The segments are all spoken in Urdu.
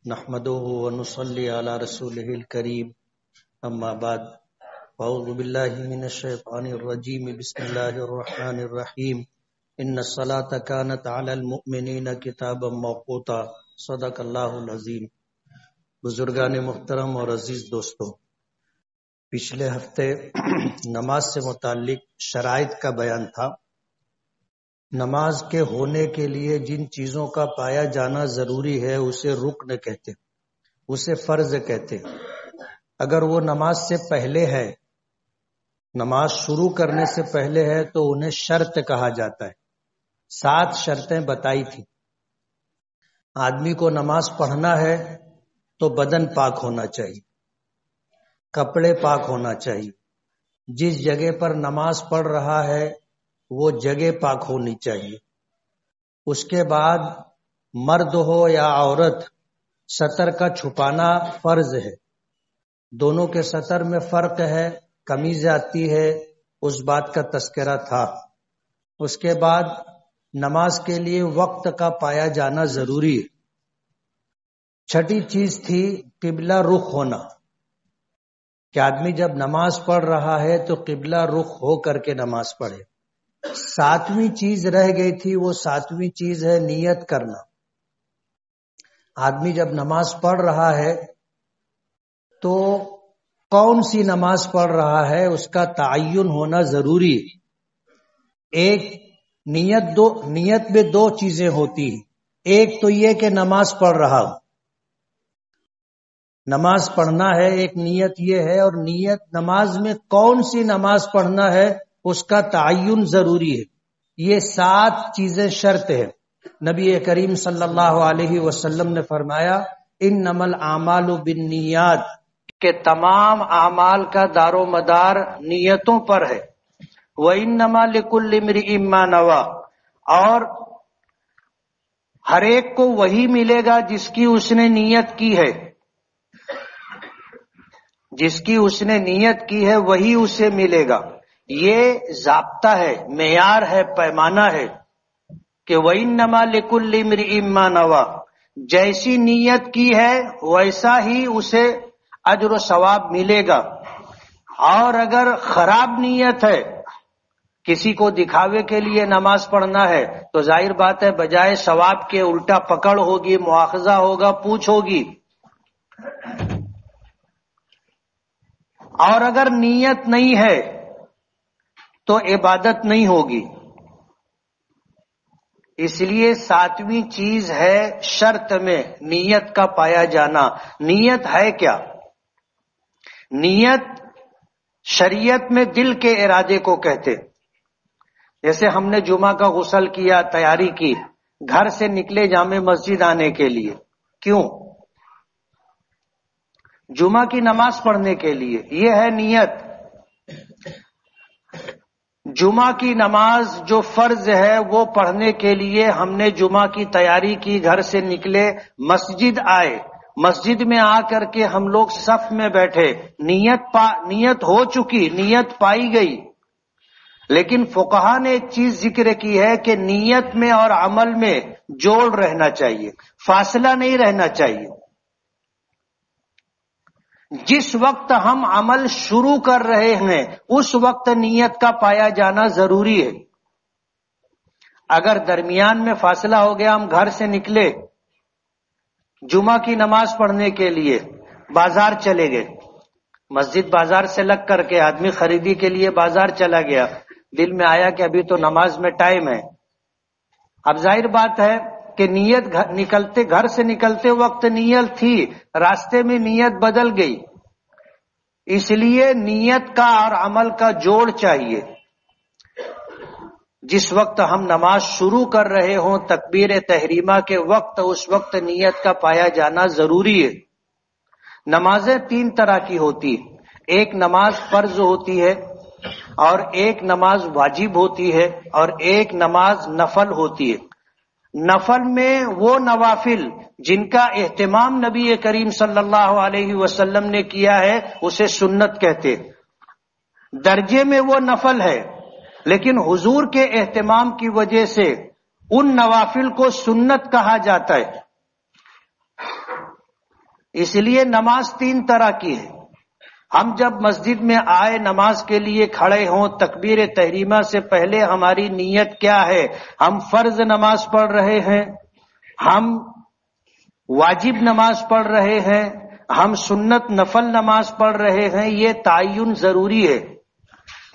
نحمده ونصلي على رسوله الكريم اما بعد اعوذ بالله من الشيطان الرجيم بسم الله الرحمن الرحيم ان الصلاة كانت على المؤمنين كتابا موقوتا صدق اللہ العظیم۔ بزرگان محترم اور عزیز دوستو، پچھلے ہفتے نماز سے متعلق شرائط کا بیان تھا۔ نماز کے ہونے کے لیے جن چیزوں کا پایا جانا ضروری ہے اسے رکن کہتے، اسے فرض کہتے۔ اگر وہ نماز سے پہلے ہے، نماز شروع کرنے سے پہلے ہے تو انہیں شرط کہا جاتا ہے۔ 7 شرطیں بتائی تھی۔ آدمی کو نماز پڑھنا ہے تو بدن پاک ہونا چاہیے، کپڑے پاک ہونا چاہیے، جس جگہ پر نماز پڑھ رہا ہے وہ جگہ پاک ہونی چاہیے۔ اس کے بعد مرد ہو یا عورت، سطر کا چھپانا فرض ہے۔ دونوں کے سطر میں فرق ہے، قمیض آتی ہے، اس بات کا تذکرہ تھا۔ اس کے بعد نماز کے لیے وقت کا پایا جانا ضروری ہے۔ چھٹی چیز تھی قبلہ رخ ہونا، کہ آدمی جب نماز پڑھ رہا ہے تو قبلہ رخ ہو کر کے نماز پڑھے۔ 7ویں چیز رہ گئی تھی، وہ 7ویں چیز ہے نیت کرنا۔ آدمی جب نماز پڑھ رہا ہے تو کون سی نماز پڑھ رہا ہے اس کا تعین ہونا ضروری ہے۔ نیت میں 2 چیزیں ہوتی ہیں۔ ایک تو یہ کہ نماز پڑھ رہا ہوں، نماز پڑھنا ہے، ایک نیت یہ ہے، اور نیت نماز میں کون سی نماز پڑھنا ہے اس کا تعین ضروری ہے۔ یہ 7 چیزیں شرط ہے۔ نبی کریم صلی اللہ علیہ وسلم نے فرمایا انما الاعمال بالنیات، کہ تمام اعمال کا دار و مدار نیتوں پر ہے۔ وانما لکل امرئ ما نوی، اور ہر ایک کو وہی ملے گا جس کی اس نے نیت کی ہے، جس کی اس نے نیت کی ہے وہی اسے ملے گا۔ یہ ضابطہ ہے، معیار ہے، پیمانہ ہے کہ وَإِنَّمَا لِكُلِّ امْرِئٍ مَّا نَوَىٰ، جیسی نیت کی ہے ویسا ہی اسے اجر و ثواب ملے گا۔ اور اگر خراب نیت ہے، کسی کو دکھاوے کے لیے نماز پڑھنا ہے تو ظاہر بات ہے بجائے ثواب کے الٹا پکڑ ہوگی، مواخذہ ہوگا، پوچھ ہوگی۔ اور اگر نیت نہیں ہے تو عبادت نہیں ہوگی۔ اس لیے 7ویں چیز ہے شرط میں نیت کا پایا جانا۔ نیت ہے کیا؟ نیت شریعت میں دل کے ارادے کو کہتے۔ جیسے ہم نے جمعہ کا غسل کیا، تیاری کی، گھر سے نکلے جامع مسجد آنے کے لیے، کیوں؟ جمعہ کی نماز پڑھنے کے لیے، یہ ہے نیت۔ جمعہ کی نماز جو فرض ہے وہ پڑھنے کے لیے ہم نے جمعہ کی تیاری کی، گھر سے نکلے، مسجد آئے، مسجد میں آ کر کے ہم لوگ صف میں بیٹھے، نیت ہو چکی، نیت پائی گئی۔ لیکن فقہا نے ایک چیز ذکر کی ہے کہ نیت میں اور عمل میں جوڑ رہنا چاہیے، فاصلہ نہیں رہنا چاہیے۔ جس وقت ہم عمل شروع کر رہے ہیں اس وقت نیت کا پایا جانا ضروری ہے۔ اگر درمیان میں فاصلہ ہو گیا، ہم گھر سے نکلے جمعہ کی نماز پڑھنے کے لیے، بازار چلے گئے، مسجد بازار سے لگ کر کے آدمی خریدی کے لیے بازار چلا گیا، دل میں آیا کہ ابھی تو نماز میں ٹائم ہے۔ اب ظاہر بات ہے کہ نیت گھر سے نکلتے وقت نیت تھی، راستے میں نیت بدل گئی، اس لیے نیت کا اور عمل کا جوڑ چاہیے۔ جس وقت ہم نماز شروع کر رہے ہوں تکبیر تحریمہ کے وقت، اس وقت نیت کا پایا جانا ضروری ہے۔ نمازیں 3 طرح کی ہوتی، ایک نماز فرض ہوتی ہے، اور ایک نماز واجب ہوتی ہے، اور ایک نماز نفل ہوتی ہے۔ نفل میں وہ نوافل جن کا اہتمام نبی کریم صلی اللہ علیہ وسلم نے کیا ہے اسے سنت کہتے۔ درجے میں وہ نفل ہے، لیکن حضور کے اہتمام کی وجہ سے ان نوافل کو سنت کہا جاتا ہے۔ اس لیے نماز 3 طرح کی ہے. ہم جب مسجد میں آئے نماز کے لیے کھڑے ہوں، تکبیر تحریمہ سے پہلے ہماری نیت کیا ہے؟ ہم فرض نماز پڑھ رہے ہیں، ہم واجب نماز پڑھ رہے ہیں، ہم سنت نفل نماز پڑھ رہے ہیں. یہ تعین ضروری ہے،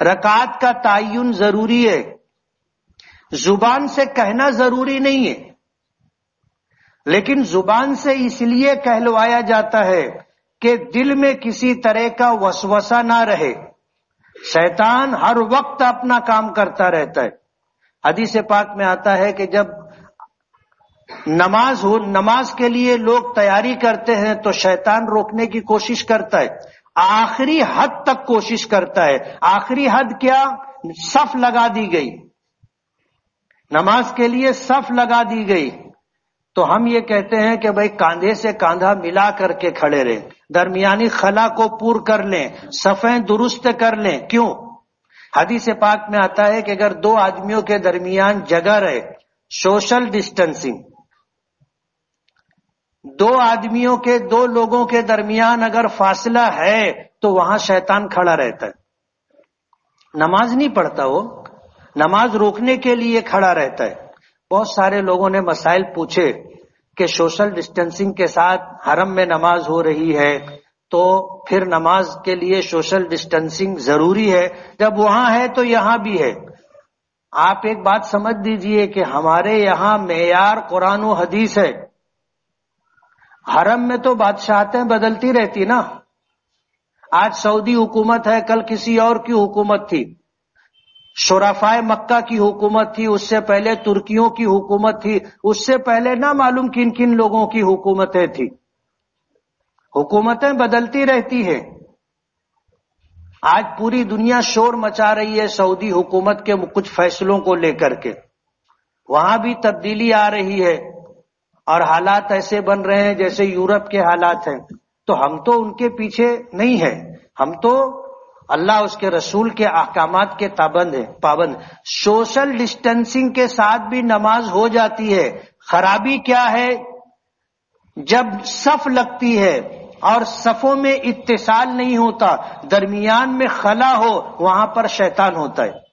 رکعات کا تعین ضروری ہے. زبان سے کہنا ضروری نہیں ہے، لیکن زبان سے اس لیے کہلوایا جاتا ہے کہ دل میں کسی طرح کا وسوسہ نہ رہے. شیطان ہر وقت اپنا کام کرتا رہتا ہے. حدیث پاک میں آتا ہے کہ جب نماز کے لیے لوگ تیاری کرتے ہیں تو شیطان روکنے کی کوشش کرتا ہے، آخری حد تک کوشش کرتا ہے. آخری حد کیا؟ صف لگا دی گئی، نماز کے لیے صف لگا دی گئی تو ہم یہ کہتے ہیں کہ بھائی کاندھے سے کاندھا ملا کر کے کھڑے رہیں، درمیانی خلا کو پور کر لیں، صفیں درست کر لیں. کیوں؟ حدیث پاک میں آتا ہے کہ اگر 2 آدمیوں کے درمیان جگہ رہے، سوشل ڈسٹینسنگ، 2 آدمیوں کے 2 لوگوں کے درمیان اگر فاصلہ ہے تو وہاں شیطان کھڑا رہتا ہے. نماز نہیں پڑھتا، وہ نماز روکنے کے لیے کھڑا رہتا ہے. بہت سارے لوگوں نے مسائل پوچھے کہ سوشل ڈسٹینسنگ کے ساتھ حرم میں نماز ہو رہی ہے تو پھر نماز کے لیے سوشل ڈسٹینسنگ ضروری ہے، جب وہاں ہے تو یہاں بھی ہے. آپ ایک بات سمجھ دیجئے کہ ہمارے یہاں معیار قرآن و حدیث ہے. حرم میں تو بادشاہتیں بدلتی رہتی نا. آج سعودی حکومت ہے، کل کسی اور کی حکومت تھی، شرفائے مکہ کی حکومت تھی، اس سے پہلے ترکیوں کی حکومت تھی، اس سے پہلے نہ معلوم کن کن لوگوں کی حکومتیں تھی. حکومتیں بدلتی رہتی ہیں. آج پوری دنیا شور مچا رہی ہے سعودی حکومت کے کچھ فیصلوں کو لے کر کے، وہاں بھی تبدیلی آ رہی ہے اور حالات ایسے بن رہے ہیں جیسے یورپ کے حالات ہیں. تو ہم تو ان کے پیچھے نہیں ہیں، ہم تو اللہ اس کے رسول کے احکامات کے پابند. سوشل ڈسٹینسنگ کے ساتھ بھی نماز ہو جاتی ہے. خرابی کیا ہے؟ جب صف لگتی ہے اور صفوں میں اتصال نہیں ہوتا، درمیان میں خلا ہو، وہاں پر شیطان ہوتا ہے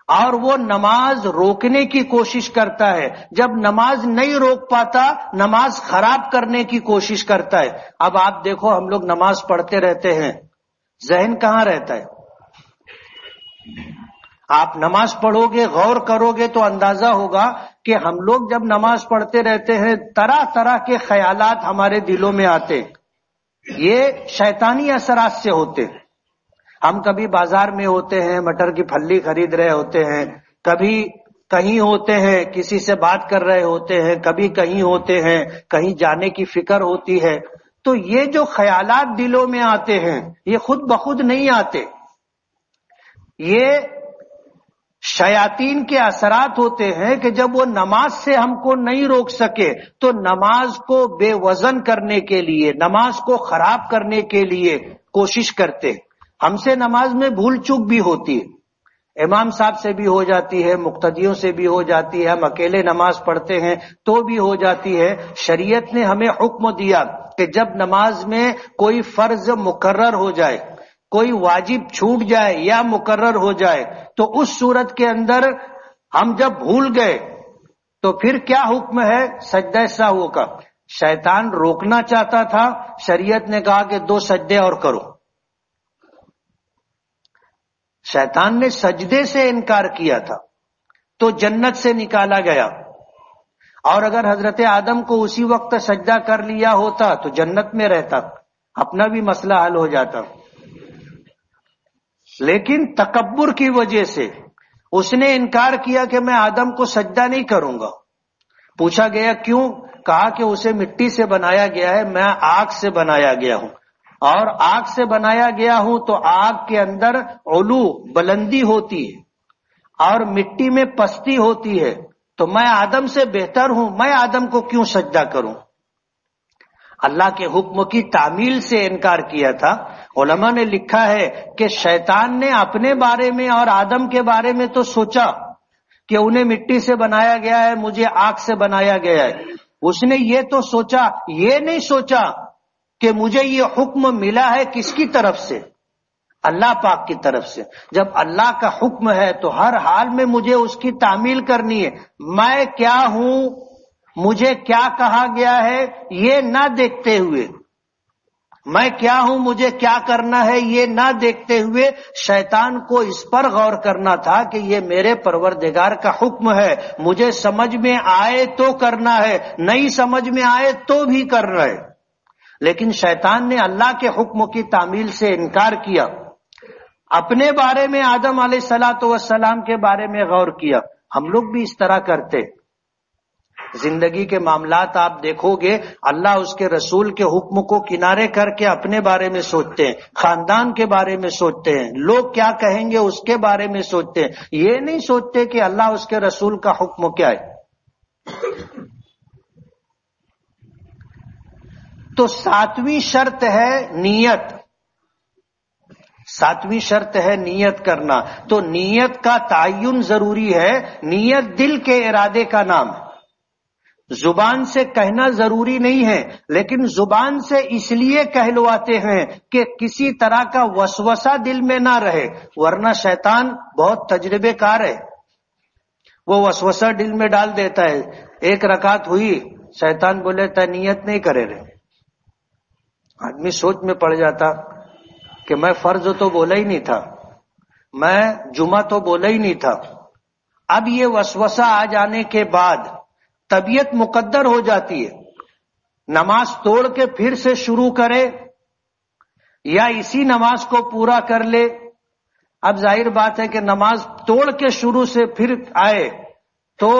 اور وہ نماز روکنے کی کوشش کرتا ہے. جب نماز نہیں روک پاتا، نماز خراب کرنے کی کوشش کرتا ہے. اب آپ دیکھو، ہم لوگ نماز پڑھتے رہتے ہیں، ذہن کہاں رہتا ہے؟ آپ نماز پڑھو گے، غور کرو گے تو اندازہ ہوگا کہ ہم لوگ جب نماز پڑھتے رہتے ہیں طرح طرح کے خیالات ہمارے دلوں میں آتے. یہ شیطانی اثرات سے ہوتے. ہم کبھی بازار میں ہوتے ہیں، مٹر کی پھلی خرید رہے ہوتے ہیں، کبھی کہیں ہوتے ہیں کسی سے بات کر رہے ہوتے ہیں، کبھی کہیں ہوتے ہیں کہیں جانے کی فکر ہوتی ہے. تو یہ جو خیالات دلوں میں آتے ہیں یہ خود بخود نہیں آتے، یہ شیاطین کے اثرات ہوتے ہیں کہ جب وہ نماز سے ہم کو نہیں روک سکے تو نماز کو بے وزن کرنے کے لیے، نماز کو خراب کرنے کے لیے کوشش کرتے. ہم سے نماز میں بھول چوک بھی ہوتی ہے، امام صاحب سے بھی ہو جاتی ہے، مقتدیوں سے بھی ہو جاتی ہے، ہم اکیلے نماز پڑھتے ہیں تو بھی ہو جاتی ہے. شریعت نے ہمیں حکم دیا کہ جب نماز میں کوئی فرض مقرر ہو جائے، کوئی واجب چھوٹ جائے یا مقرر ہو جائے تو اس صورت کے اندر ہم جب بھول گئے تو پھر کیا حکم ہے؟ سجدہ سہو کا. شیطان روکنا چاہتا تھا، شریعت نے کہا کہ 2 سجدے اور کرو. شیطان نے سجدے سے انکار کیا تھا تو جنت سے نکالا گیا، اور اگر حضرت آدم کو اسی وقت سجدہ کر لیا ہوتا تو جنت میں رہتا، اپنا بھی مسئلہ حل ہو جاتا. لیکن تکبر کی وجہ سے اس نے انکار کیا کہ میں آدم کو سجدہ نہیں کروں گا. پوچھا گیا کیوں؟ کہا کہ اسے مٹی سے بنایا گیا ہے، میں آگ سے بنایا گیا ہوں، اور آگ سے بنایا گیا ہوں تو آگ کے اندر علو بلندی ہوتی ہے اور مٹی میں پستی ہوتی ہے، تو میں آدم سے بہتر ہوں، میں آدم کو کیوں سجدہ کروں؟ اللہ کے حکم کی تعمیل سے انکار کیا تھا. علماء نے لکھا ہے کہ شیطان نے اپنے بارے میں اور آدم کے بارے میں تو سوچا کہ انہیں مٹی سے بنایا گیا ہے، مجھے آگ سے بنایا گیا ہے، اس نے یہ تو سوچا، یہ نہیں سوچا کہ مجھے یہ حکم ملا ہے کس کی طرف سے؟ اللہ پاک کی طرف سے۔ جب اللہ کا حکم ہے تو ہر حال میں مجھے اس کی تعمیل کرنی ہے۔ میں کیا ہوں، مجھے کیا کہا گیا ہے، یہ نہ دیکھتے ہوئے، میں کیا ہوں، مجھے کیا کرنا ہے، یہ نہ دیکھتے ہوئے شیطان کو اس پر غور کرنا تھا کہ یہ میرے پروردگار کا حکم ہے، مجھے سمجھ میں آئے تو کرنا ہے، نہیں سمجھ میں آئے تو بھی کرنا ہے۔ لیکن شیطان نے اللہ کے حکم کی تعمیل سے انکار کیا، اپنے بارے میں آدم علیہ الصلوۃ والسلام کے بارے میں غور کیا۔ ہم لوگ بھی اس طرح کرتے، زندگی کے معاملات آپ دیکھو گے، اللہ اس کے رسول کے حکم کو کنارے کر کے اپنے بارے میں سوچتے ہیں، خاندان کے بارے میں سوچتے ہیں، لوگ کیا کہیں گے اس کے بارے میں سوچتے ہیں، یہ نہیں سوچتے کہ اللہ اس کے رسول کا حکم کیا ہے۔ تو ساتویں شرط ہے نیت، ساتویں شرط ہے نیت کرنا۔ تو نیت کا تعین ضروری ہے۔ نیت دل کے ارادے کا نام ہے، زبان سے کہنا ضروری نہیں ہے، لیکن زبان سے اس لیے کہلواتے ہیں کہ کسی طرح کا وسوسہ دل میں نہ رہے، ورنہ شیطان بہت تجربے کار ہے، وہ وسوسہ دل میں ڈال دیتا ہے۔ ایک رکعت ہوئی، شیطان بولے تا نیت نہیں کرے رہے، آدمی سوچ میں پڑ جاتا کہ میں فرض تو بولا ہی نہیں تھا، میں جمعہ تو بولا ہی نہیں تھا۔ اب یہ وسوسہ آ جانے کے بعد طبیعت مقدر ہو جاتی ہے، نماز توڑ کے پھر سے شروع کرے یا اسی نماز کو پورا کر لے۔ اب ظاہر بات ہے کہ نماز توڑ کے شروع سے پھر آئے تو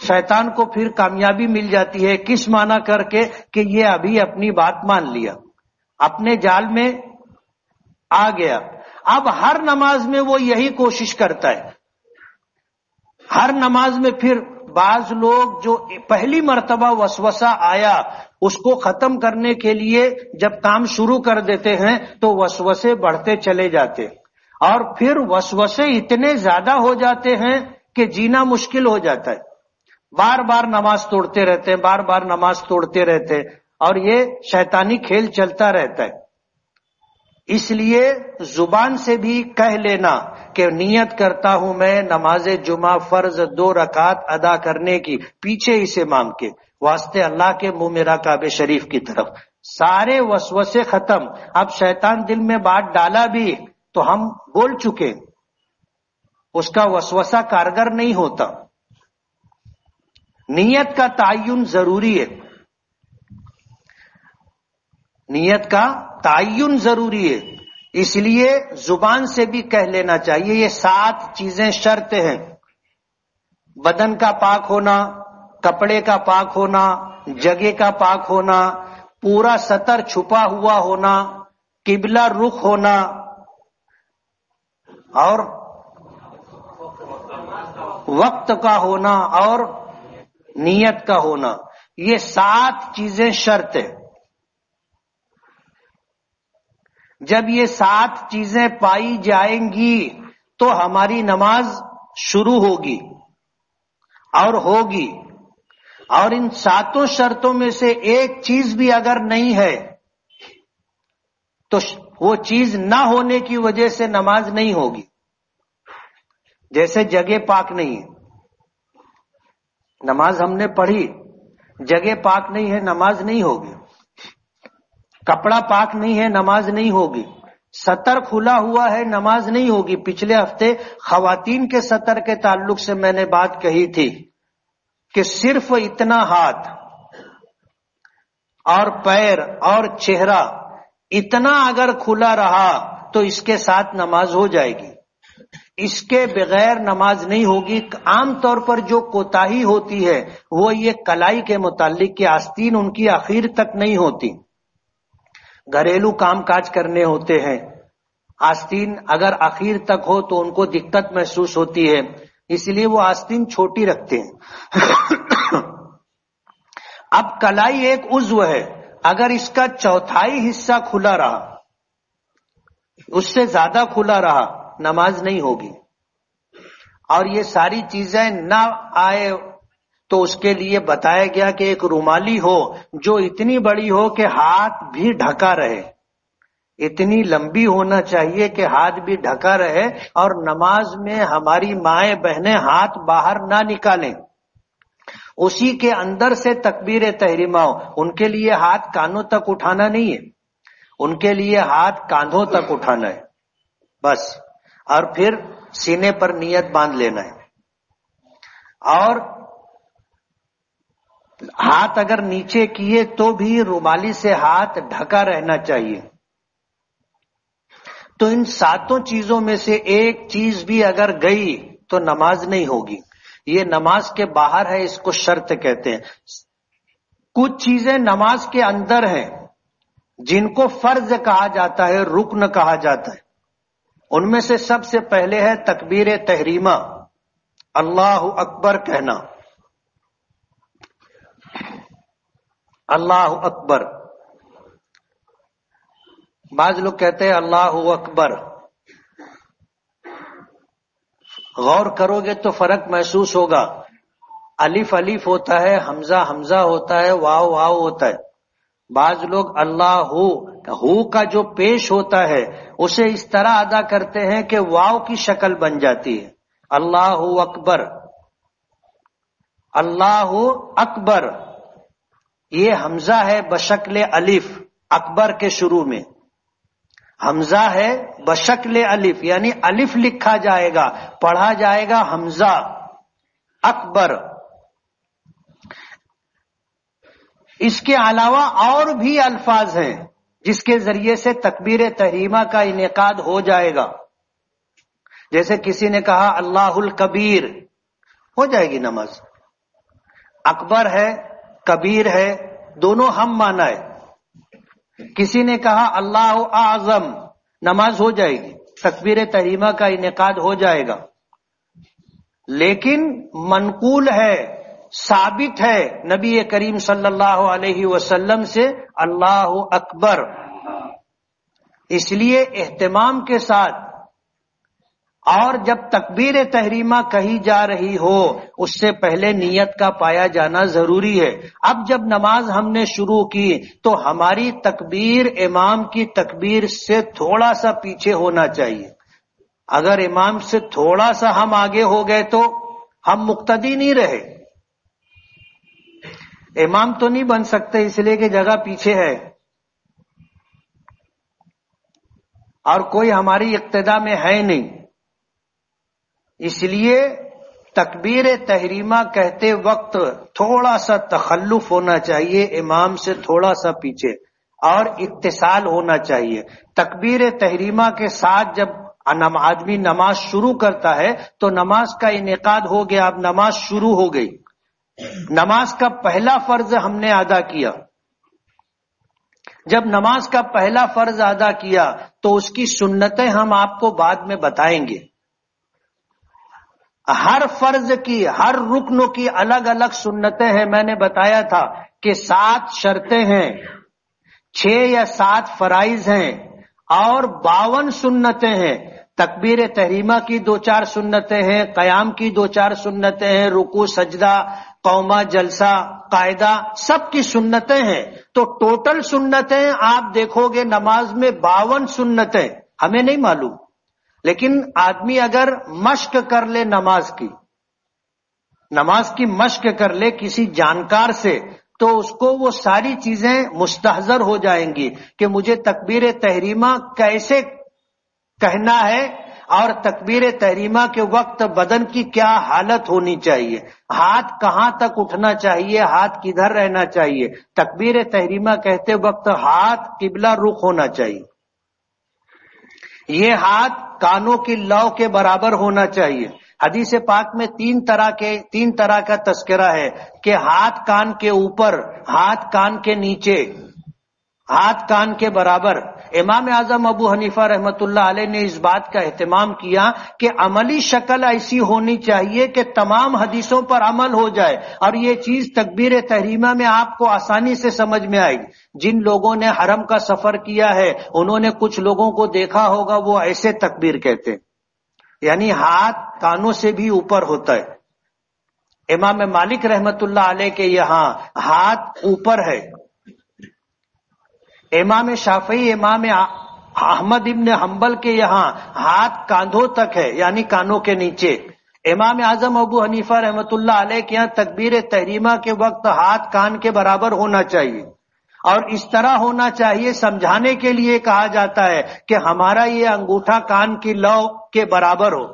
شیطان کو پھر کامیابی مل جاتی ہے، کس معنی کر کے کہ یہ ابھی اپنی بات مان لیا، اپنے جال میں آ گیا۔ اب ہر نماز میں وہ یہی کوشش کرتا ہے، ہر نماز میں۔ پھر بعض لوگ جو پہلی مرتبہ وسوسہ آیا اس کو ختم کرنے کے لیے جب کام شروع کر دیتے ہیں تو وسوسے بڑھتے چلے جاتے، اور پھر وسوسے اتنے زیادہ ہو جاتے ہیں کہ جینا مشکل ہو جاتا ہے۔ بار بار نماز توڑتے رہتے ہیں، بار بار نماز توڑتے رہتے ہیں، اور یہ شیطانی کھیل چلتا رہتا ہے۔ اس لیے زبان سے بھی کہہ لینا کہ نیت کرتا ہوں میں نماز جمعہ فرض 2 رکعت ادا کرنے کی، پیچھے اس امام کے واسطے اللہ کے منہ میرا کعبہ شریف کی طرف، سارے وسوسے ختم۔ اب شیطان دل میں بات ڈالا بھی تو ہم بول چکے، اس کا وسوسہ کارگر نہیں ہوتا۔ نیت کا تعین ضروری ہے، نیت کا تعین ضروری ہے، اس لیے زبان سے بھی کہہ لینا چاہیے۔ یہ 7 چیزیں شرط ہیں، بدن کا پاک ہونا، کپڑے کا پاک ہونا، جگہ کا پاک ہونا، پورا ستر چھپا ہوا ہونا، قبلہ رخ ہونا، اور وقت کا ہونا، اور نیت کا ہونا۔ یہ 7 چیزیں شرط ہیں۔ جب یہ 7 چیزیں پائی جائیں گی تو ہماری نماز شروع ہوگی اور ہوگی، اور ان 7 شرطوں میں سے ایک چیز بھی اگر نہیں ہے تو وہ چیز نہ ہونے کی وجہ سے نماز نہیں ہوگی۔ جیسے جگہ پاک نہیں ہے، نماز ہم نے پڑھی، جگہ پاک نہیں ہے، نماز نہیں ہوگی۔ کپڑا پاک نہیں ہے، نماز نہیں ہوگی۔ ستر کھلا ہوا ہے، نماز نہیں ہوگی۔ پچھلے ہفتے خواتین کے ستر کے تعلق سے میں نے بات کہی تھی کہ صرف اتنا ہاتھ اور پیر اور چہرہ اتنا اگر کھلا رہا تو اس کے ساتھ نماز ہو جائے گی، اس کے بغیر نماز نہیں ہوگی۔ عام طور پر جو کوتاہی ہوتی ہے وہ یہ کلائی کے متعلق کہ آستین ان کی آخر تک نہیں ہوتی، گھریلو کام کاج کرنے ہوتے ہیں، آستین اگر آخر تک ہو تو ان کو دقت محسوس ہوتی ہے، اس لیے وہ آستین چھوٹی رکھتے ہیں۔ اب کلائی ایک عضو ہے، اگر اس کا چوتھائی حصہ کھلا رہا، اس سے زیادہ کھلا رہا، نماز نہیں ہوگی۔ اور یہ ساری چیزیں نہ آئے تو اس کے لیے بتایا گیا کہ ایک رومالی ہو جو اتنی بڑی ہو کہ ہاتھ بھی ڈھکا رہے، اتنی لمبی ہونا چاہیے کہ ہاتھ بھی ڈھکا رہے، اور نماز میں ہماری مائیں بہنیں ہاتھ باہر نہ نکالیں، اسی کے اندر سے تکبیر تحریمہ ہو۔ ان کے لیے ہاتھ کانوں تک اٹھانا نہیں ہے، ان کے لیے ہاتھ کاندھوں تک اٹھانا ہے بس، اور پھر سینے پر نیت باندھ لینا ہے، اور ہاتھ اگر نیچے کیے تو بھی رومالی سے ہاتھ ڈھکا رہنا چاہیے۔ تو ان ساتوں چیزوں میں سے ایک چیز بھی اگر گئی تو نماز نہیں ہوگی، یہ نماز کے باہر ہے، اس کو شرط کہتے ہیں۔ کچھ چیزیں نماز کے اندر ہیں جن کو فرض کہا جاتا ہے، رکن کہا جاتا ہے، ان میں سے سب سے پہلے ہے تکبیر تحریمہ، اللہ اکبر کہنا، اللہ اکبر۔ بعض لوگ کہتے ہیں اللہ اکبر، غور کرو گے تو فرق محسوس ہوگا، الف الف ہوتا ہے، حمزہ حمزہ ہوتا ہے، واو واو ہوتا ہے۔ بعض لوگ اللہ ہو کا جو پیش ہوتا ہے اسے اس طرح ادا کرتے ہیں کہ واو کی شکل بن جاتی ہے، اللہ اکبر، اللہ اکبر۔ یہ حمزہ ہے بشکل الف، اکبر کے شروع میں حمزہ ہے بشکل الف، یعنی الف لکھا جائے گا، پڑھا جائے گا حمزہ اکبر۔ اس کے علاوہ اور بھی الفاظ ہیں جس کے ذریعے سے تکبیر تحریمہ کا انعقاد ہو جائے گا، جیسے کسی نے کہا اللہ الکبیر، ہو جائے گی نماز۔ اکبر ہے کبیر ہے، دونوں ہم مانا ہے۔ کسی نے کہا اللہ اعظم، نماز ہو جائے گی، تکبیر تحریمہ کا انعقاد ہو جائے گا۔ لیکن منقول ہے، ثابت ہے نبی کریم صلی اللہ علیہ وسلم سے اللہ اکبر، اس لیے اہتمام کے ساتھ، اور جب تکبیر تحریمہ کہی جا رہی ہو اس سے پہلے نیت کا پایا جانا ضروری ہے۔ اب جب نماز ہم نے شروع کی تو ہماری تکبیر امام کی تکبیر سے تھوڑا سا پیچھے ہونا چاہیے۔ اگر امام سے تھوڑا سا ہم آگے ہو گئے تو ہم مقتدی نہیں رہے، امام تو نہیں بن سکتے اس لیے کہ جگہ پیچھے ہے اور کوئی ہماری اقتدا میں ہے نہیں، اس لیے تکبیر تحریمہ کہتے وقت تھوڑا سا تخلف ہونا چاہیے، امام سے تھوڑا سا پیچھے، اور اتصال ہونا چاہیے۔ تکبیر تحریمہ کے ساتھ جب آدمی نماز شروع کرتا ہے تو نماز کا انعقاد ہو گیا، اب نماز شروع ہو گئی، نماز کا پہلا فرض ہم نے ادا کیا۔ جب نماز کا پہلا فرض ادا کیا تو اس کی سنتیں ہم آپ کو بعد میں بتائیں گے۔ ہر فرض کی، ہر رکن کی الگ الگ سنتیں ہیں، میں نے بتایا تھا کہ 7 شرطیں ہیں، 6 یا 7 فرائض ہیں اور 52 سنتیں ہیں۔ تکبیر تحریمہ کی 2-4 سنتیں ہیں، قیام کی 2-4 سنتیں ہیں، رکوع سجدہ قومہ جلسہ قاعدہ سب کی سنتیں ہیں، تو ٹوٹل سنتیں آپ دیکھو گے نماز میں 52 سنتیں، ہمیں نہیں معلوم، لیکن آدمی اگر مشق کر لے نماز کی مشق کر لے کسی جانکار سے تو اس کو وہ ساری چیزیں مستحضر ہو جائیں گی کہ مجھے تکبیر تحریمہ کیسے کہنا ہے اور تکبیر تحریمہ کے وقت بدن کی کیا حالت ہونی چاہیے، ہاتھ کہاں تک اٹھنا چاہیے، ہاتھ کدھر رہنا چاہیے، تکبیر تحریمہ کہتے وقت ہاتھ قبلہ رخ ہونا چاہیے، یہ ہاتھ کانوں کی لو کے برابر ہونا چاہیے۔ حدیث پاک میں 3 طرح کا تذکرہ ہے کہ ہاتھ کان کے اوپر، ہاتھ کان کے نیچے، ہاتھ کان کے برابر۔ امام اعظم ابو حنیفہ رحمۃ اللہ علیہ نے اس بات کا اہتمام کیا کہ عملی شکل ایسی ہونی چاہیے کہ تمام حدیثوں پر عمل ہو جائے، اور یہ چیز تکبیر تحریمہ میں آپ کو آسانی سے سمجھ میں آئے گی۔ جن لوگوں نے حرم کا سفر کیا ہے انہوں نے کچھ لوگوں کو دیکھا ہوگا وہ ایسے تکبیر کہتے ہیں، یعنی ہاتھ کانوں سے بھی اوپر ہوتا ہے۔ امام مالک رحمت اللہ علیہ کے یہاں ہاتھ اوپر ہے، امام شافعی امام احمد ابن حنبل کے یہاں ہاتھ کاندھوں تک ہے یعنی کانوں کے نیچے، امام اعظم ابو حنیفہ رحمت اللہ علیہ کے یہاں تکبیر تحریمہ کے وقت ہاتھ کان کے برابر ہونا چاہیے، اور اس طرح ہونا چاہیے سمجھانے کے لیے کہا جاتا ہے کہ ہمارا یہ انگوٹھا کان کی لو کے برابر ہو،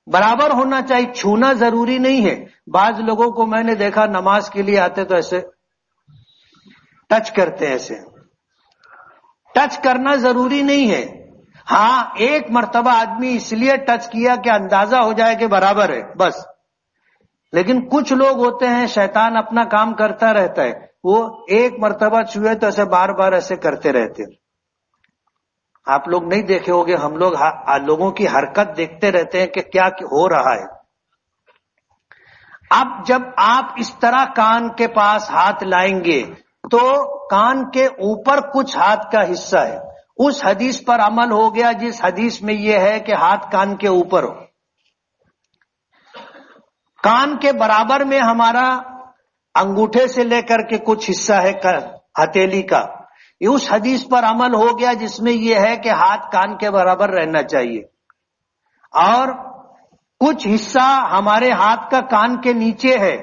برابر ہونا چاہیے، چھونا ضروری نہیں ہے۔ بعض لوگوں کو میں نے دیکھا نماز کے لیے آتے تو ایسے ٹچ کرتے ہیں، ایسے ٹچ کرنا ضروری نہیں ہے، ہاں ایک مرتبہ آدمی اس لیے ٹچ کیا کہ اندازہ ہو جائے کہ برابر ہے بس، لیکن کچھ لوگ ہوتے ہیں شیطان اپنا کام کرتا رہتا ہے، وہ ایک مرتبہ چھوئے تو ایسے بار بار ایسے کرتے رہتے ہیں۔ آپ لوگ نہیں دیکھے ہوگے، ہم لوگ لوگوں کی حرکت دیکھتے رہتے ہیں کہ کیا ہو رہا ہے۔ اب جب آپ اس طرح کان کے پاس ہاتھ لائیں گے تو کان کے اوپر کچھ ہاتھ کا حصہ ہے، اس حدیث پر عمل ہو گیا جس حدیث میں یہ ہے کہ ہاتھ کان کے اوپر ہو۔ کان کے برابر میں ہمارا انگوٹھے سے لے کر کے کچھ حصہ ہے ہتھیلی کا، اس حدیث پر عمل ہو گیا جس میں یہ ہے کہ ہاتھ کان کے برابر رہنا چاہیے، اور کچھ حصہ ہمارے ہاتھ کا کان کے نیچے ہے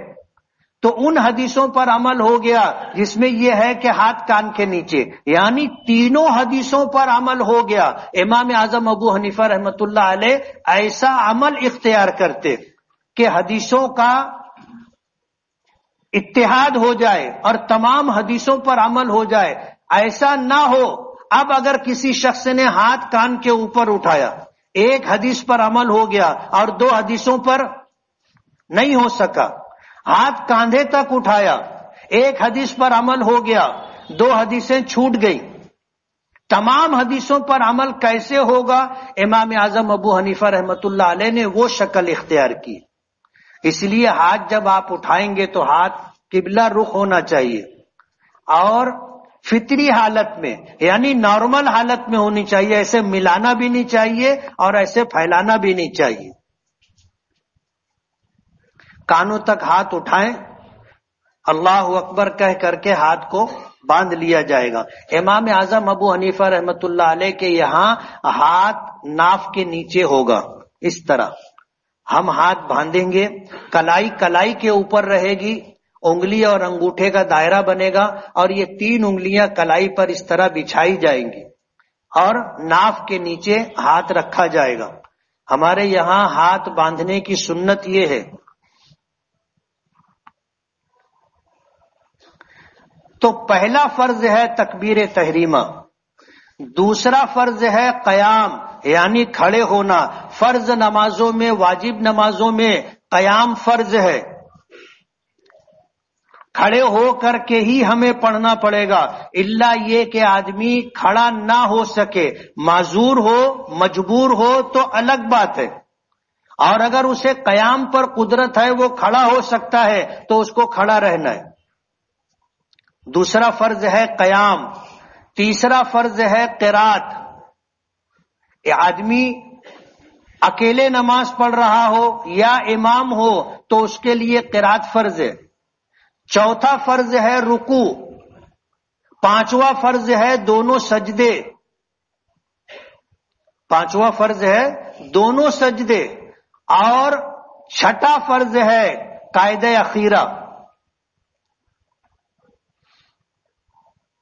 تو ان حدیثوں پر عمل ہو گیا جس میں یہ ہے کہ ہاتھ کان کے نیچے، یعنی تینوں حدیثوں پر عمل ہو گیا۔ امام اعظم ابو حنیفہ رحمت اللہ علیہ ایسا عمل اختیار کرتے کہ حدیثوں کا اتحاد ہو جائے اور تمام حدیثوں پر عمل ہو جائے، ایسا نہ ہو اب اگر کسی شخص نے ہاتھ کان کے اوپر اٹھایا، ایک حدیث پر عمل ہو گیا اور دو حدیثوں پر نہیں ہو سکا، ہاتھ کاندھے تک اٹھایا، ایک حدیث پر عمل ہو گیا، دو حدیثیں چھوٹ گئی، تمام حدیثوں پر عمل کیسے ہوگا؟ امام اعظم ابو حنیفہ رحمت اللہ علیہ نے وہ شکل اختیار کی۔ اس لیے ہاتھ جب آپ اٹھائیں گے تو ہاتھ قبلہ رخ ہونا چاہیے، اور فطری حالت میں یعنی نارمل حالت میں ہونی چاہیے، ایسے ملانا بھی نہیں چاہیے اور ایسے پھیلانا بھی نہیں چاہیے۔ کانوں تک ہاتھ اٹھائیں، اللہ اکبر کہہ کر کے ہاتھ کو باندھ لیا جائے گا۔ امام اعظم ابو حنیفہ رحمت اللہ علیہ کے یہاں ہاتھ ناف کے نیچے ہوگا، اس طرح ہم ہاتھ باندھیں گے، کلائی کلائی کے اوپر رہے گی، انگلی اور انگوٹھے کا دائرہ بنے گا، اور یہ تین انگلیاں کلائی پر اس طرح بچھائی جائیں گی، اور ناف کے نیچے ہاتھ رکھا جائے گا۔ ہمارے یہاں ہاتھ باندھنے کی سنت یہ ہے۔ تو پہلا فرض ہے تکبیر تحریمہ، دوسرا فرض ہے قیام یعنی کھڑے ہونا، فرض نمازوں میں واجب نمازوں میں قیام فرض ہے، کھڑے ہو کر کے ہی ہمیں پڑھنا پڑے گا، الا یہ کہ آدمی کھڑا نہ ہو سکے، معذور ہو مجبور ہو تو الگ بات ہے، اور اگر اسے قیام پر قدرت ہے وہ کھڑا ہو سکتا ہے تو اس کو کھڑا رہنا ہے۔ دوسرا فرض ہے قیام، تیسرا فرض ہے قرات، آدمی اکیلے نماز پڑھ رہا ہو یا امام ہو تو اس کے لیے قرات فرض ہے۔ چوتھا فرض ہے رکوع، پانچواں فرض ہے دونوں سجدے، پانچواں فرض ہے دونوں سجدے، اور چھٹا فرض ہے قاعدہ اخیرہ،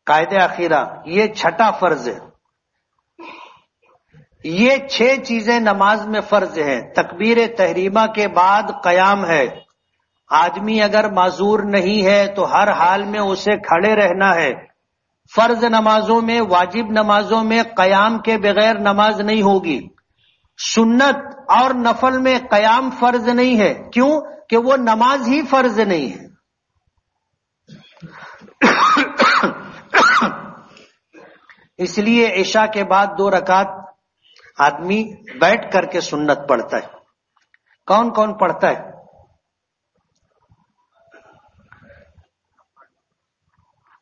قاعدہ اخیرہ یہ چھٹا فرض ہے۔ یہ 6 چیزیں نماز میں فرض ہیں۔ تکبیر تحریمہ کے بعد قیام ہے، آدمی اگر معذور نہیں ہے تو ہر حال میں اسے کھڑے رہنا ہے۔ فرض نمازوں میں واجب نمازوں میں قیام کے بغیر نماز نہیں ہوگی، سنت اور نفل میں قیام فرض نہیں ہے، کیوں کہ وہ نماز ہی فرض نہیں ہے۔ اس لیے عشاء کے بعد 2 رکعت آدمی بیٹھ کر کے سنت پڑھتا ہے۔ کون کون پڑھتا ہے؟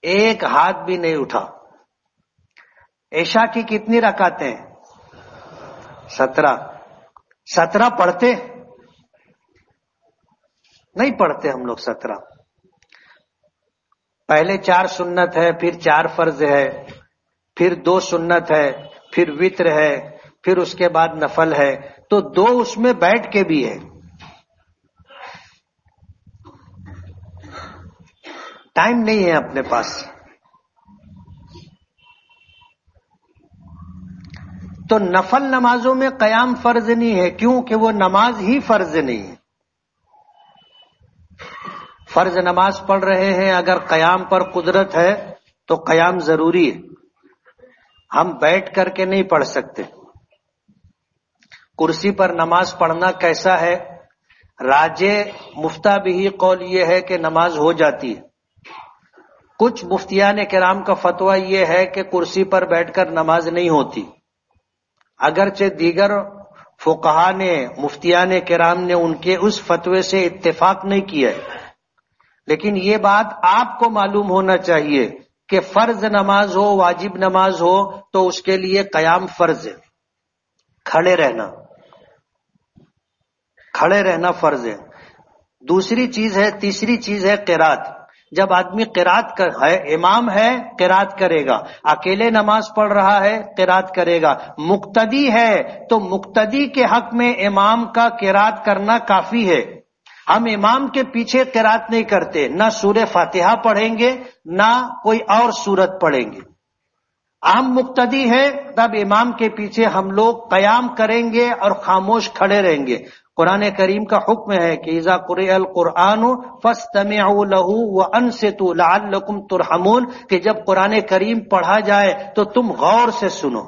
ایک ہاتھ بھی نہیں اٹھا۔ عشاء کی کتنی رکعتیں؟ 17 پڑھتے؟ نہیں پڑھتے ہم لوگ 17. پہلے 4 سنت ہے، پھر 4 فرض ہے، پھر 2 سنت ہے، پھر وتر ہے، پھر اس کے بعد نفل ہے، تو 2 اس میں بیٹھ کے بھی ہے. ٹائم نہیں ہے اپنے پاس. تو نفل نمازوں میں قیام فرض نہیں ہے، کیونکہ وہ نماز ہی فرض نہیں ہے. فرض نماز پڑھ رہے ہیں، اگر قیام پر قدرت ہے تو قیام ضروری ہے. ہم بیٹھ کر کے نہیں پڑھ سکتے. کرسی پر نماز پڑھنا کیسا ہے؟ راجے مفتہ بھی قول یہ ہے کہ نماز ہو جاتی ہے. کچھ مفتیان کرام کا فتویٰ یہ ہے کہ کرسی پر بیٹھ کر نماز نہیں ہوتی. اگرچہ دیگر فقہا نے، مفتیان کرام نے ان کے اس فتوے سے اتفاق نہیں کیا ہے، لیکن یہ بات آپ کو معلوم ہونا چاہیے کہ فرض نماز ہو، واجب نماز ہو، تو اس کے لیے قیام فرض ہے. کھڑے رہنا فرض ہے. دوسری چیز ہے، تیسری چیز ہے قرات. جب آدمی قرات ہے، امام ہے قرات کرے گا، اکیلے نماز پڑھ رہا ہے قرات کرے گا. مقتدی ہے تو مقتدی کے حق میں امام کا قرات کرنا کافی ہے. ہم امام کے پیچھے قرات نہیں کرتے، نہ سورہ فاتحہ پڑھیں گے نہ کوئی اور سورت پڑھیں گے. ہم مقتدی ہے تب امام کے پیچھے ہم لوگ قیام کریں گے اور خاموش کھڑے رہیں گے. قرآن کریم کا حکم ہے کہ اذا قرئ القرآن فاستمعوا له وانصتوا لعلکم ترحمون، کہ جب قرآن کریم پڑھا جائے تو تم غور سے سنو.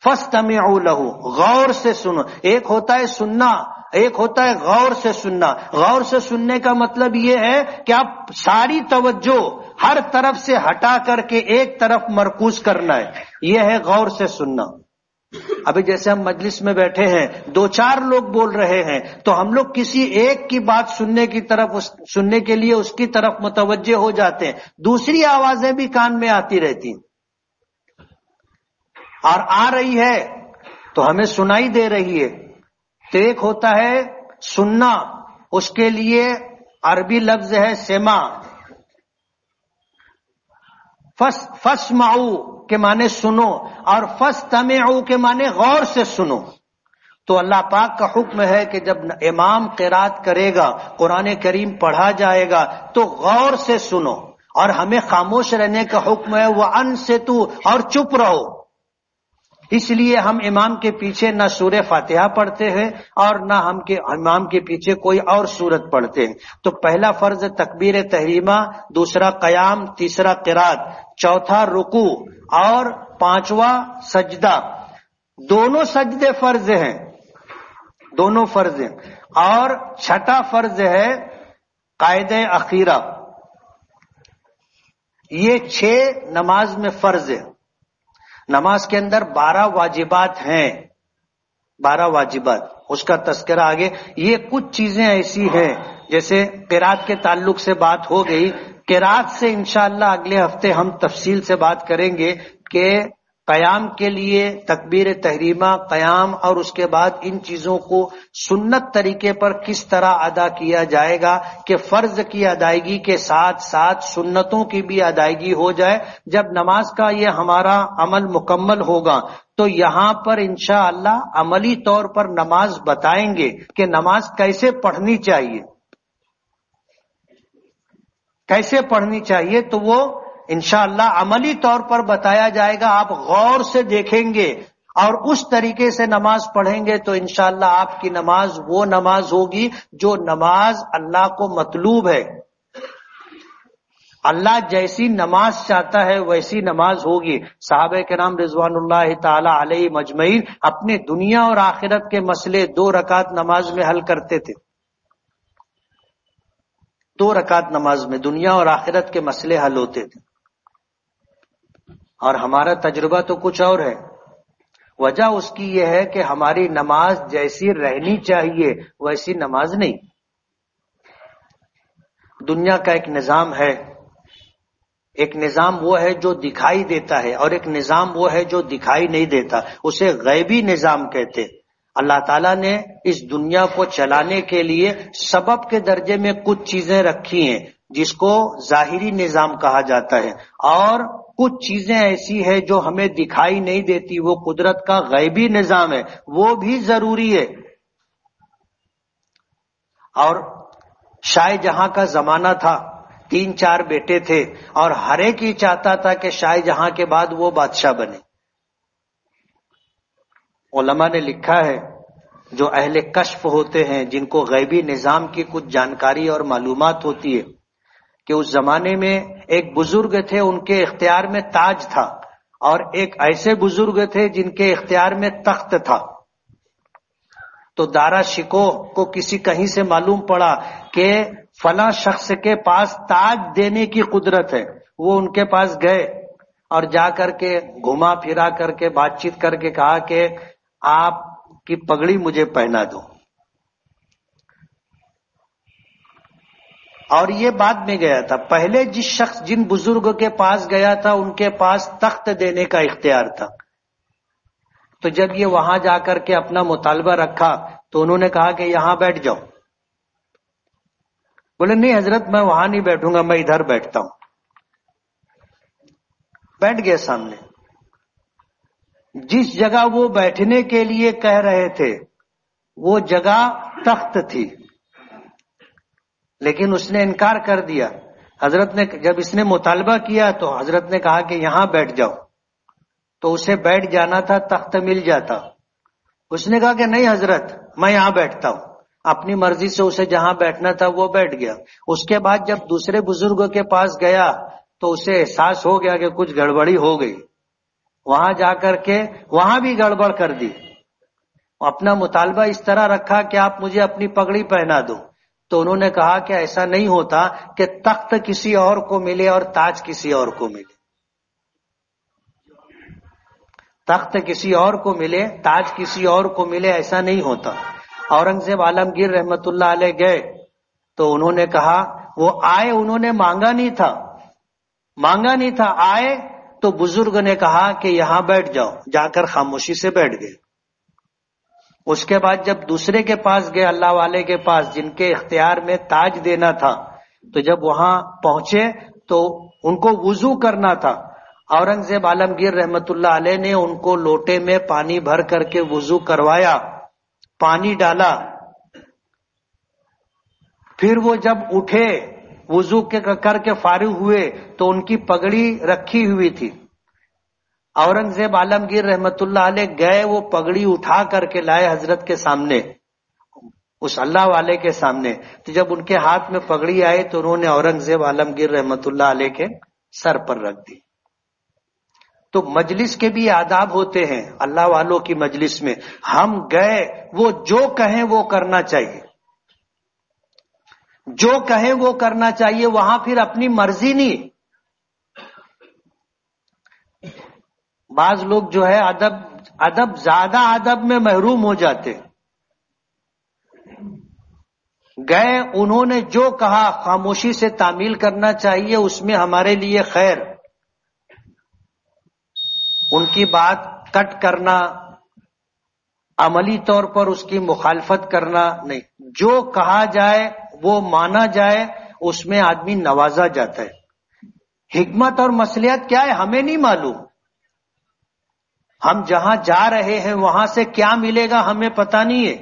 فاستمعوا له، غور سے سنو. ایک ہوتا ہے سننا، ایک ہوتا ہے غور سے سننا. غور سے سننے کا مطلب یہ ہے کہ آپ ساری توجہ ہر طرف سے ہٹا کر کے ایک طرف مرکوز کرنا ہے، یہ ہے غور سے سننا. ابھی جیسے ہم مجلس میں بیٹھے ہیں، 2-4 لوگ بول رہے ہیں تو ہم لوگ کسی ایک کی بات سننے کے لیے اس کی طرف متوجہ ہو جاتے ہیں، دوسری آوازیں بھی کان میں آتی رہتی ہیں اور آ رہی ہے تو ہمیں سنائی دے رہی ہے. تو ایک ہوتا ہے سننا، اس کے لیے عربی لفظ ہے سما. فاسمعوا کے معنی سنو، اور فاستمعوا کے معنی غور سے سنو. تو اللہ پاک کا حکم ہے کہ جب امام قرات کرے گا، قرآن کریم پڑھا جائے گا تو غور سے سنو، اور ہمیں خاموش رہنے کا حکم ہے وانصتوا، اور چپ رہو. اس لیے ہم امام کے پیچھے نہ سورہ فاتحہ پڑھتے ہیں اور نہ ہم کے امام کے پیچھے کوئی اور سورت پڑھتے ہیں. تو پہلا فرض تکبیر تحریمہ، دوسرا قیام، تیسرا قرات، چوتھا رکوع اور پانچواں سجدہ. دونوں سجدے فرض ہیں، دونوں فرض ہیں. اور چھٹا فرض ہے قاعدہ اخیرہ. یہ 6 نماز میں فرض ہے. نماز کے اندر 12 واجبات ہیں، 12 واجبات، اس کا تذکرہ آگے. یہ کچھ چیزیں ایسی ہیں، جیسے قرات کے تعلق سے بات ہو گئی. قرات سے انشاءاللہ اگلے ہفتے ہم تفصیل سے بات کریں گے کہ قیام کے لیے تکبیر تحریمہ، قیام اور اس کے بعد ان چیزوں کو سنت طریقے پر کس طرح ادا کیا جائے گا کہ فرض کی ادائیگی کے ساتھ ساتھ سنتوں کی بھی ادائیگی ہو جائے. جب نماز کا یہ ہمارا عمل مکمل ہوگا تو یہاں پر انشاءاللہ عملی طور پر نماز بتائیں گے کہ نماز کیسے پڑھنی چاہیے، کیسے پڑھنی چاہیے. تو وہ انشاءاللہ عملی طور پر بتایا جائے گا. آپ غور سے دیکھیں گے اور اس طریقے سے نماز پڑھیں گے تو انشاءاللہ آپ کی نماز وہ نماز ہوگی جو نماز اللہ کو مطلوب ہے. اللہ جیسی نماز چاہتا ہے ویسی نماز ہوگی. صحابہ کرام رضوان اللہ تعالی علیہ مجمعین اپنے دنیا اور آخرت کے مسئلے 2 رکعت نماز میں حل کرتے تھے. 2 رکعت نماز میں دنیا اور آخرت کے مسئلے حل ہوتے تھے. اور ہمارا تجربہ تو کچھ اور ہے. وجہ اس کی یہ ہے کہ ہماری نماز جیسی رہنی چاہیے ویسی نماز نہیں. دنیا کا ایک نظام ہے، ایک نظام وہ ہے جو دکھائی دیتا ہے اور ایک نظام وہ ہے جو دکھائی نہیں دیتا، اسے غیبی نظام کہتے. اللہ تعالیٰ نے اس دنیا کو چلانے کے لیے سبب کے درجے میں کچھ چیزیں رکھی ہیں جس کو ظاہری نظام کہا جاتا ہے، اور کچھ چیزیں ایسی ہیں جو ہمیں دکھائی نہیں دیتی، وہ قدرت کا غیبی نظام ہے، وہ بھی ضروری ہے۔ اور شاہ جہاں کا زمانہ تھا، 3-4 بیٹے تھے، اور ہر ایک ہی چاہتا تھا کہ شاہ جہاں کے بعد وہ بادشاہ بنے۔ علماء نے لکھا ہے جو اہل کشف ہوتے ہیں، جن کو غیبی نظام کی کچھ جانکاری اور معلومات ہوتی ہے، کہ اس زمانے میں ایک بزرگ تھے، ان کے اختیار میں تاج تھا، اور ایک ایسے بزرگ تھے جن کے اختیار میں تخت تھا۔ تو دارا شکوہ کو کسی کہیں سے معلوم پڑا کہ فلاں شخص کے پاس تاج دینے کی قدرت ہے، وہ ان کے پاس گئے اور جا کر کے گھما پھرا کر کے بات چیت کر کے کہا کہ آپ کی پگڑی مجھے پہنا دو۔ اور یہ بعد میں گیا تھا، پہلے جن بزرگ کے پاس گیا تھا ان کے پاس تخت دینے کا اختیار تھا۔ تو جب یہ وہاں جا کر کے اپنا مطالبہ رکھا تو انہوں نے کہا کہ یہاں بیٹھ جاؤ۔ بولے نہیں حضرت، میں وہاں نہیں بیٹھوں گا، میں ادھر بیٹھتا ہوں۔ بیٹھ گئے سامنے۔ جس جگہ وہ بیٹھنے کے لیے کہہ رہے تھے وہ جگہ تخت تھی، لیکن اس نے انکار کر دیا۔ حضرت نے جب اس نے مطالبہ کیا تو حضرت نے کہا کہ یہاں بیٹھ جاؤ، تو اسے بیٹھ جانا تھا، تخت مل جاتا۔ اس نے کہا کہ نہیں حضرت، میں یہاں بیٹھتا ہوں۔ اپنی مرضی سے اسے جہاں بیٹھنا تھا وہ بیٹھ گیا۔ اس کے بعد جب دوسرے بزرگ کے پاس گیا تو اسے احساس ہو گیا کہ کچھ گڑبڑی ہو گئی۔ وہاں جا کر کے وہاں بھی گڑبڑ کر دی، اپنا مطالبہ اس طرح رکھا کہ آپ مجھے اپنی پگڑی پہنا دو۔ تو انہوں نے کہا کہ ایسا نہیں ہوتا کہ تخت کسی اور کو ملے اور تاج کسی اور کو ملے، تخت کسی اور کو ملے تاج کسی اور کو ملے، ایسا نہیں ہوتا۔ اورنگزیب عالمگیر رحمت اللہ علیہ گئے تو انہوں نے کہا، وہ آئے، انہوں نے مانگا نہیں تھا، آئے تو بزرگ نے کہا کہ یہاں بیٹھ جاؤ، جا کر خاموشی سے بیٹھ گئے۔ اس کے بعد جب دوسرے کے پاس گئے، اللہ والے کے پاس جن کے اختیار میں تاج دینا تھا، تو جب وہاں پہنچے تو ان کو وضو کرنا تھا۔ اورنگزیب عالمگیر رحمت اللہ علیہ نے ان کو لوٹے میں پانی بھر کر کے وضو کروایا، پانی ڈالا۔ پھر وہ جب اٹھے، وضو کر کے فارغ ہوئے تو ان کی پگڑی رکھی ہوئی تھی۔ اورنگزیب عالمگیر رحمت اللہ علیہ گئے، وہ پگڑی اٹھا کر کے لائے حضرت کے سامنے، اس اللہ والے کے سامنے۔ تو جب ان کے ہاتھ میں پگڑی آئے تو انہوں نے اورنگزیب عالمگیر رحمت اللہ علیہ کے سر پر رکھ دی۔ تو مجلس کے بھی آداب ہوتے ہیں، اللہ والوں کی مجلس میں ہم گئے، وہ جو کہیں وہ کرنا چاہیے، جو کہیں وہ کرنا چاہیے، وہاں پھر اپنی مرضی نہیں۔ بعض لوگ جو ہے ادب زیادہ ادب میں محروم ہو جاتے۔ گئے، انہوں نے جو کہا خاموشی سے تعمیل کرنا چاہیے، اس میں ہمارے لیے خیر۔ ان کی بات کٹ کرنا، عملی طور پر اس کی مخالفت کرنا نہیں، جو کہا جائے وہ مانا جائے، اس میں آدمی نوازا جاتا ہے۔ حکمت اور مصلحت کیا ہے ہمیں نہیں معلوم، ہم جہاں جا رہے ہیں وہاں سے کیا ملے گا ہمیں پتہ نہیں ہے۔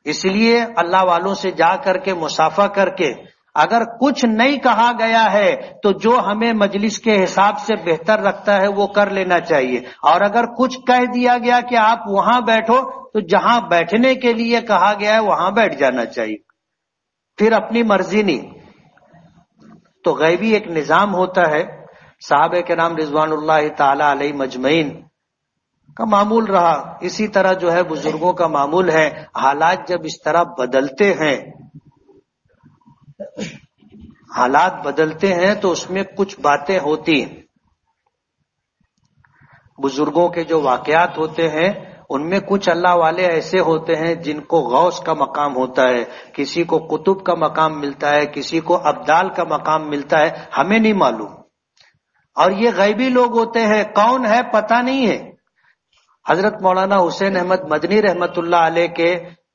اس لیے اللہ والوں سے جا کر کے مصافحہ کر کے اگر کچھ نہیں کہا گیا ہے تو جو ہمیں مجلس کے حساب سے بہتر رکھتا ہے وہ کر لینا چاہیے، اور اگر کچھ کہہ دیا گیا کہ آپ وہاں بیٹھو تو جہاں بیٹھنے کے لیے کہا گیا ہے وہاں بیٹھ جانا چاہیے، پھر اپنی مرضی نہیں۔ تو غیبی ایک نظام ہوتا ہے، صحابہ کرام رضوان اللہ تعالی علیہ مجمعین کا معمول رہا، اسی طرح جو ہے بزرگوں کا معمول ہے۔ حالات جب اس طرح بدلتے ہیں، حالات بدلتے ہیں تو اس میں کچھ باتیں ہوتی ہیں۔ بزرگوں کے جو واقعات ہوتے ہیں ان میں کچھ اللہ والے ایسے ہوتے ہیں جن کو غوث کا مقام ہوتا ہے، کسی کو قطب کا مقام ملتا ہے، کسی کو ابدال کا مقام ملتا ہے، ہمیں نہیں معلوم۔ اور یہ غیبی لوگ ہوتے ہیں، کون ہے پتہ نہیں ہے، حضرت مولانا حسین احمد مدنی رحمت اللہ علیہ کے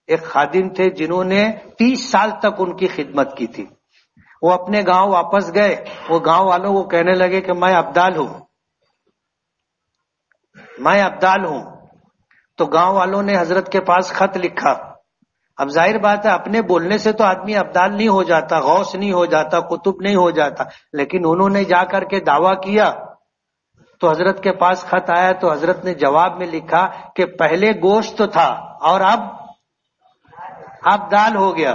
ایک خادم تھے جنہوں نے 30 سال تک ان کی خدمت کی تھی. وہ اپنے گاؤں واپس گئے. وہ گاؤں والوں کو کہنے لگے کہ میں ابدال ہوں، میں ابدال ہوں. تو گاؤں والوں نے حضرت کے پاس خط لکھا. اب ظاہر بات ہے اپنے بولنے سے تو آدمی ابدال نہیں ہو جاتا، غوث نہیں ہو جاتا، قطب نہیں ہو جاتا، لیکن انہوں نے جا کر کے دعویٰ کیا. تو حضرت کے پاس خط آیا تو حضرت نے جواب میں لکھا کہ پہلے گوشت تھا اور اب دال ہو گیا.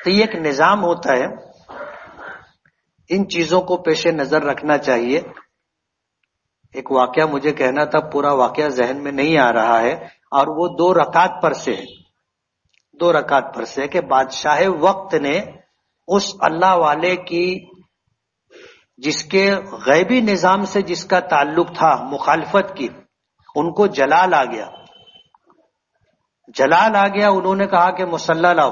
تو یہ ایک نظام ہوتا ہے، ان چیزوں کو پیش نظر رکھنا چاہیے. ایک واقعہ مجھے کہنا تھا، پورا واقعہ ذہن میں نہیں آ رہا ہے، اور وہ 2 رکعت پر سے ہے. 2 رکعت پر سے کہ بادشاہ وقت نے اس اللہ والے کی جس کے غیبی نظام سے جس کا تعلق تھا مخالفت کی، ان کو جلال آ گیا. جلال آ گیا، انہوں نے کہا کہ مصلی لاؤ.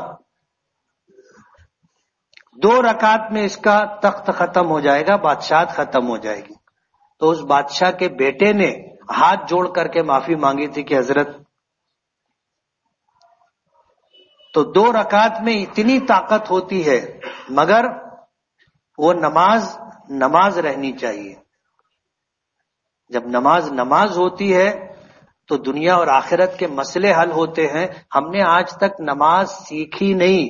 2 رکعت میں اس کا تخت ختم ہو جائے گا، بادشاہت ختم ہو جائے گی. تو اس بادشاہ کے بیٹے نے ہاتھ جوڑ کر کے معافی مانگی تھی کہ حضرت، تو 2 رکعت میں اتنی طاقت ہوتی ہے، مگر وہ نماز رہنی چاہیے. جب نماز ہوتی ہے تو دنیا اور آخرت کے مسئلے حل ہوتے ہیں. ہم نے آج تک نماز سیکھی نہیں،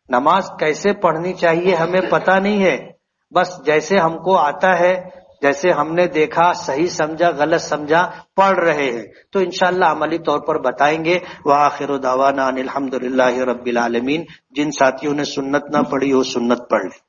نماز کیسے پڑھنی چاہیے ہمیں پتہ نہیں ہے. بس جیسے ہم کو آتا ہے، جیسے ہم نے دیکھا، صحیح سمجھا غلط سمجھا، پڑھ رہے ہیں. تو انشاءاللہ عملی طور پر بتائیں گے. وآخر دعوانا ان الحمدللہ رب العالمین. جن ساتھیوں نے سنت نہ پڑھی وہ سنت پڑھ لیں.